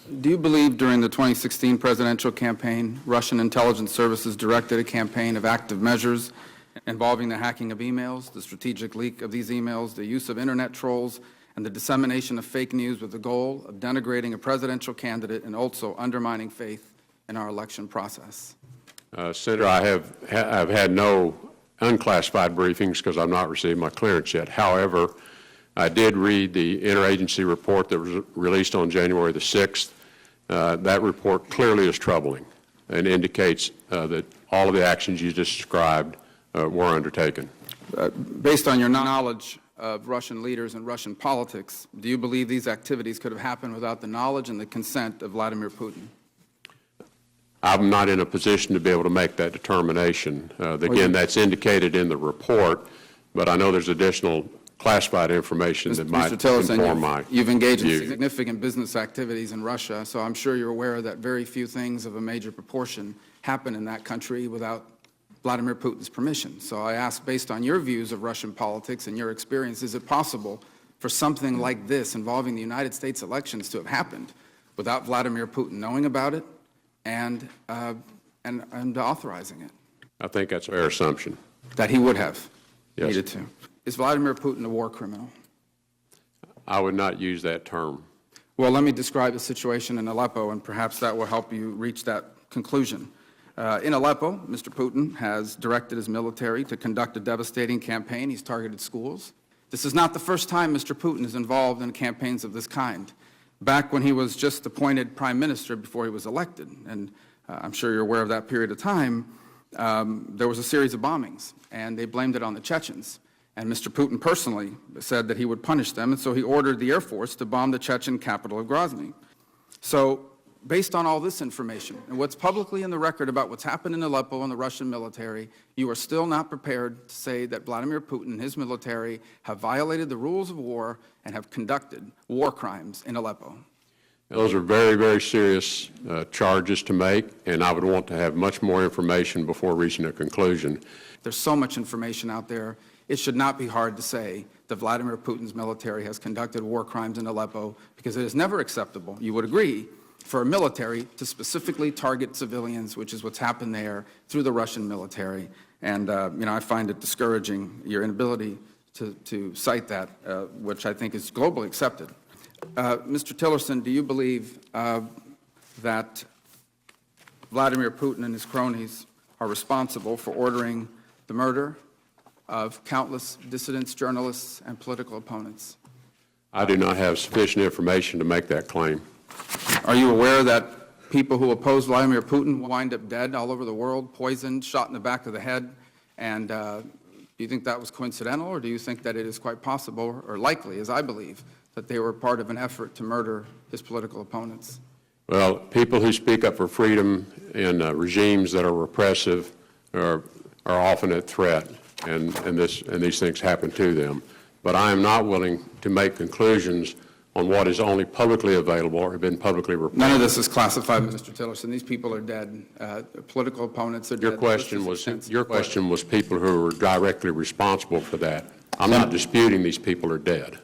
Do you believe during the 2016 presidential campaign, Russian intelligence services directed a campaign of active measures involving the hacking of emails, the strategic leak of these emails, the use of internet trolls, and the dissemination of fake news with the goal of denigrating a presidential candidate and also undermining faith in our election process? Senator, I've had no unclassified briefings because I've not received my clearance yet. However, I did read the interagency report that was released on January the 6th. That report clearly is troubling and indicates that all of the actions you just described were undertaken. Based on your knowledge of Russian leaders and Russian politics, do you believe these activities could have happened without the knowledge and the consent of Vladimir Putin? I'm not in a position to be able to make that determination. Again, that's indicated in the report, but I know there's additional classified information that might inform my view. You've engaged in significant business activities in Russia, so I'm sure you're aware that very few things of a major proportion happen in that country without Vladimir Putin's permission. So I ask, based on your views of Russian politics and your experience, is it possible for something like this involving the United States elections to have happened without Vladimir Putin knowing about it and authorizing it? I think that's a fair assumption. That he would have needed Yes. to. Is Vladimir Putin a war criminal? I would not use that term. Well, let me describe the situation in Aleppo, and perhaps that will help you reach that conclusion. In Aleppo, Mr. Putin has directed his military to conduct a devastating campaign. He's targeted schools. This is not the first time Mr. Putin is involved in campaigns of this kind. Back when he was just appointed prime minister before he was elected, and I'm sure you're aware of that period of time, there was a series of bombings, and they blamed it on the Chechens. And Mr. Putin personally said that he would punish them, and so he ordered the Air Force to bomb the Chechen capital of Grozny. So, based on all this information and what's publicly in the record about what's happened in Aleppo and the Russian military, you are still not prepared to say that Vladimir Putin and his military have violated the rules of war and have conducted war crimes in Aleppo. Those are very, very serious charges to make, and I would want to have much more information before reaching a conclusion. There's so much information out there. It should not be hard to say that Vladimir Putin's military has conducted war crimes in Aleppo, because it is never acceptable, you would agree, for a military to specifically target civilians, which is what's happened there through the Russian military. And, I find it discouraging, your inability to cite that, which I think is globally accepted. Mr. Tillerson, do you believe that Vladimir Putin and his cronies are responsible for ordering the murder of countless dissidents, journalists, and political opponents? I do not have sufficient information to make that claim. Are you aware that people who oppose Vladimir Putin wind up dead all over the world, poisoned, shot in the back of the head? And do you think that was coincidental, or do you think that it is quite possible, or likely, as I believe, that they were part of an effort to murder his political opponents? Well, people who speak up for freedom in regimes that are repressive are often at threat, and these things happen to them. But I am not willing to make conclusions on what is only publicly available or have been publicly reported. None of this is classified, Mr. Tillerson. These people are dead. Political opponents are dead. Your question was people who were directly responsible for that. I'm not disputing these people are dead.